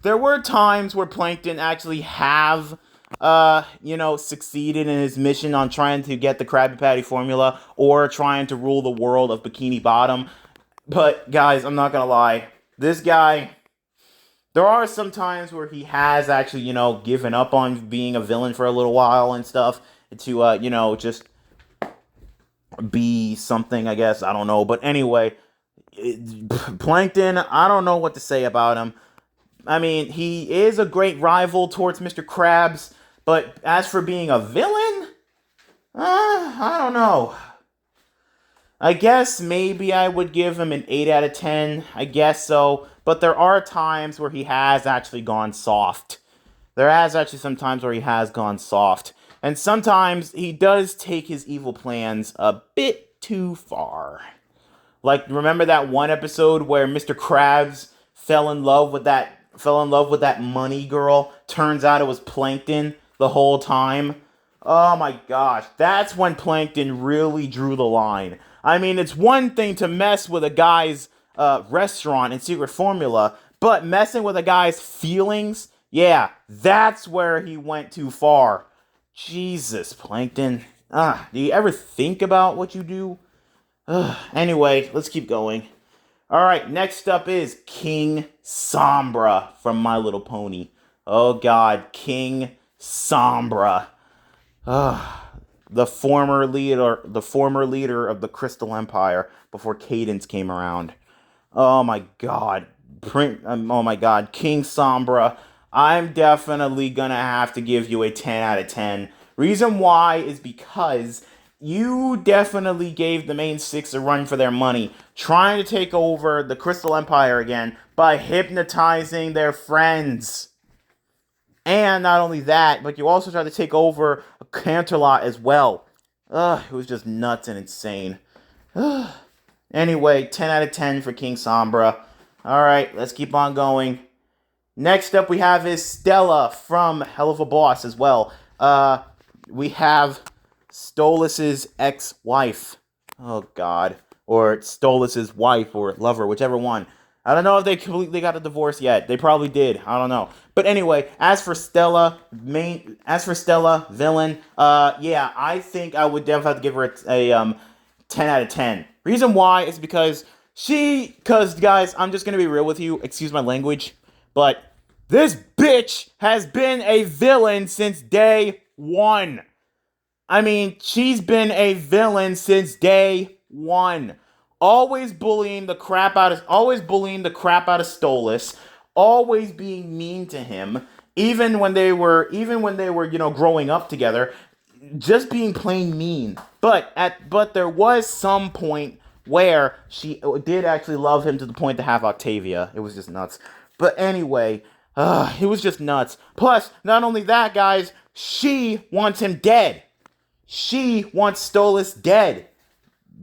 there were times where Plankton actually have, succeeded in his mission on trying to get the Krabby Patty formula or trying to rule the world of Bikini Bottom. But, guys, I'm not gonna lie. This guy, there are some times where he has actually, given up on being a villain for a little while and stuff to, just be something, I guess. I don't know. But anyway, Plankton, I don't know what to say about him. I mean, he is a great rival towards Mr. Krabs, but as for being a villain, I don't know. I guess maybe I would give him an 8 out of 10. I guess so. But there are times where he has actually gone soft. And sometimes he does take his evil plans a bit too far. Like, remember that one episode where Mr. Krabs fell in love with that money girl? Turns out it was Plankton the whole time. Oh my gosh, that's when Plankton really drew the line. I mean, it's one thing to mess with a guy's restaurant and secret formula, but messing with a guy's feelings, yeah, that's where he went too far. Jesus, Plankton. Do you ever think about what you do? Anyway, let's keep going. Alright, next up is King Sombra from My Little Pony. Oh God, King Sombra. The former leader of the Crystal Empire before Cadence came around. Oh my God. King Sombra. I'm definitely gonna have to give you a 10 out of 10. Reason why is because you definitely gave the main six a run for their money, trying to take over the Crystal Empire again by hypnotizing their friends. And not only that, but you also tried to take over Canterlot as well. It was just nuts and insane. Anyway, 10 out of 10 for King Sombra. Alright, let's keep on going. Next up we have is Stella from Hell of a Boss as well. We have Stolas's ex-wife. Oh God. Or Stolas's wife or lover, whichever one. I don't know if they completely got a divorce yet. They probably did. I don't know. But anyway, as for Stella, villain, yeah, I think I would definitely have to give her a 10 out of 10. Reason why is because guys, I'm just gonna be real with you, excuse my language, but this bitch has been a villain since day one. I mean, she's been a villain since day one. Always bullying the crap out of Stolas, always being mean to him, even when they were, growing up together, just being plain mean. But there was some point where she did actually love him to the point to have Octavia. It was just nuts. But anyway, it was just nuts. Plus, not only that, guys, she wants him dead. She wants Stolas dead.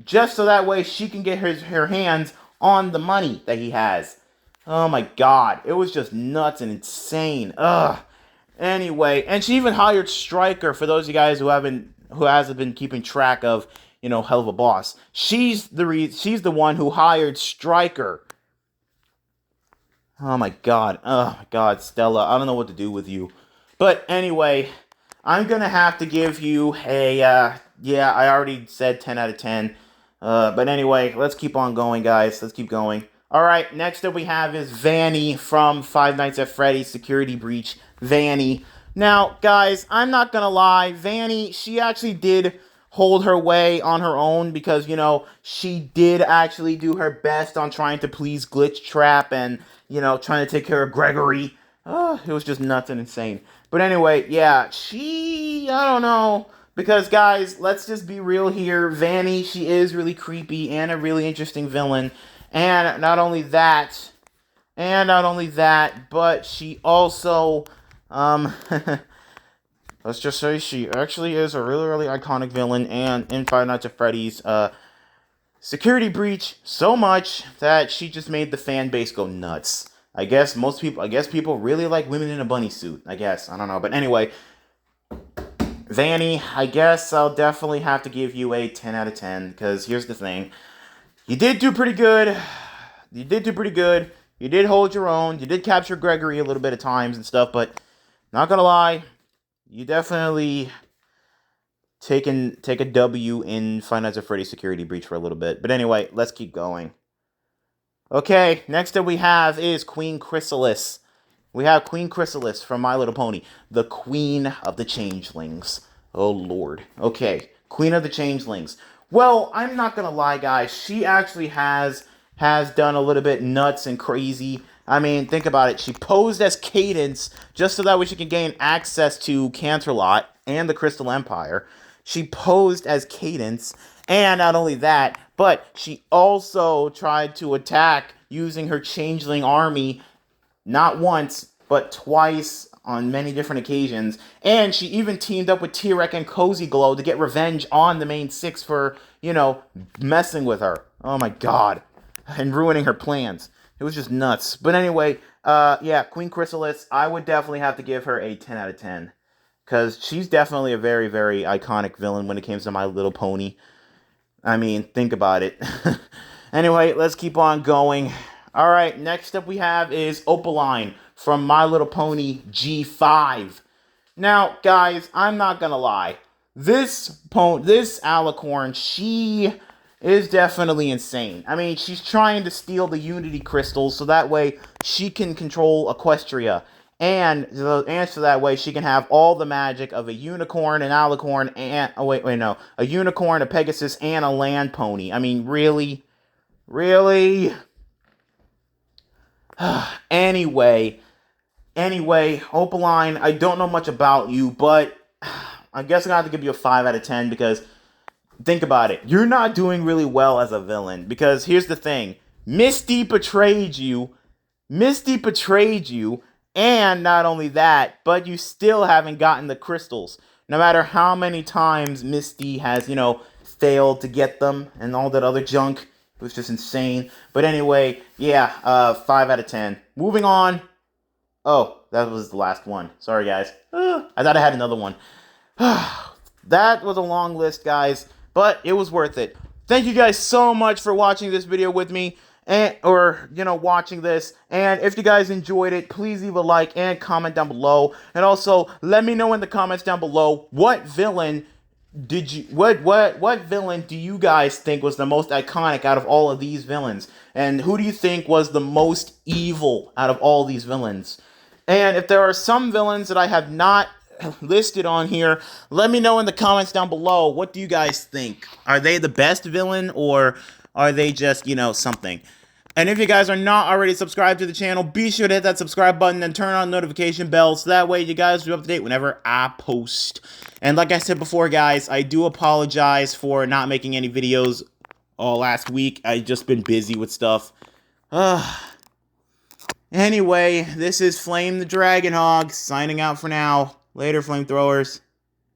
Just so that way she can get her hands on the money that he has. Oh my God. It was just nuts and insane. Anyway, and she even hired Stryker, for those of you guys who hasn't been keeping track of, Hell of a Boss. She's the one who hired Stryker. Oh my God. Oh my God, Stella. I don't know what to do with you. But anyway, I'm gonna have to give you a, I already said 10 out of 10. But anyway, let's keep on going, guys. Let's keep going. Alright, next up we have is Vanny from Five Nights at Freddy's Security Breach. Vanny. Now, guys, I'm not gonna lie. Vanny, she actually did hold her way on her own because, she did actually do her best on trying to please Glitch Trap and, trying to take care of Gregory. It was just nuts and insane. But anyway, yeah, I don't know. Because, guys, let's just be real here. Vanny, she is really creepy and a really interesting villain. And not only that, but she also, let's just say she actually is a really, really iconic villain. And in Five Nights at Freddy's, security breach so much that she just made the fan base go nuts. I guess people really like women in a bunny suit. I guess. I don't know. But anyway, Vanny, I guess I'll definitely have to give you a 10 out of 10. Because here's the thing. You did do pretty good. You did hold your own. You did capture Gregory a little bit of times and stuff. But not gonna lie, you definitely take a W in Five Nights at Freddy's security breach for a little bit. But anyway, let's keep going. Okay, next up we have is Queen Chrysalis. We have Queen Chrysalis from My Little Pony, the Queen of the Changelings. Oh, Lord. Okay, Queen of the Changelings. Well, I'm not gonna lie, guys. She actually has done a little bit nuts and crazy. I mean, think about it. She posed as Cadence just so that way she could gain access to Canterlot and the Crystal Empire. She posed as Cadence, and not only that, but she also tried to attack using her Changeling army not once, but twice on many different occasions. And she even teamed up with T-Rex and Cozy Glow to get revenge on the main six for, messing with her. Oh my god. And ruining her plans. It was just nuts. But anyway, yeah, Queen Chrysalis, I would definitely have to give her a 10 out of 10. Because she's definitely a very, very iconic villain when it comes to My Little Pony. I mean, think about it. Anyway, let's keep on going. Alright, next up we have is Opaline from My Little Pony G5. Now, guys, I'm not gonna lie. This alicorn, she is definitely insane. I mean, she's trying to steal the Unity Crystals so that way she can control Equestria. And so that way she can have all the magic of a unicorn, an alicorn, and... a unicorn, a Pegasus, and a land pony. I mean, really? Really? Anyway, Opaline, I don't know much about you, but I guess I'm going to have to give you a 5 out of 10 because, think about it, you're not doing really well as a villain, because here's the thing, Misty betrayed you, and not only that, but you still haven't gotten the crystals, no matter how many times Misty has, failed to get them, and all that other junk. It was just insane. But anyway, yeah, 5 out of 10. Moving on. Oh, that was the last one. Sorry, guys. I thought I had another one. That was a long list, guys, but it was worth it. Thank you guys so much for watching this video with me, watching this. And if you guys enjoyed it, please leave a like and comment down below. And also, let me know in the comments down below what villain what villain do you guys think was the most iconic out of all of these villains? And who do you think was the most evil out of all these villains? And if there are some villains that I have not listed on here, let me know in the comments down below. What do you guys think? Are they the best villain, or are they just, something? And if you guys are not already subscribed to the channel, be sure to hit that subscribe button and turn on the notification bell so that way you guys will be up to date whenever I post. And like I said before, guys, I do apologize for not making any videos all last week. I've just been busy with stuff. Anyway, this is Flame the Dragon Hog signing out for now. Later, flamethrowers.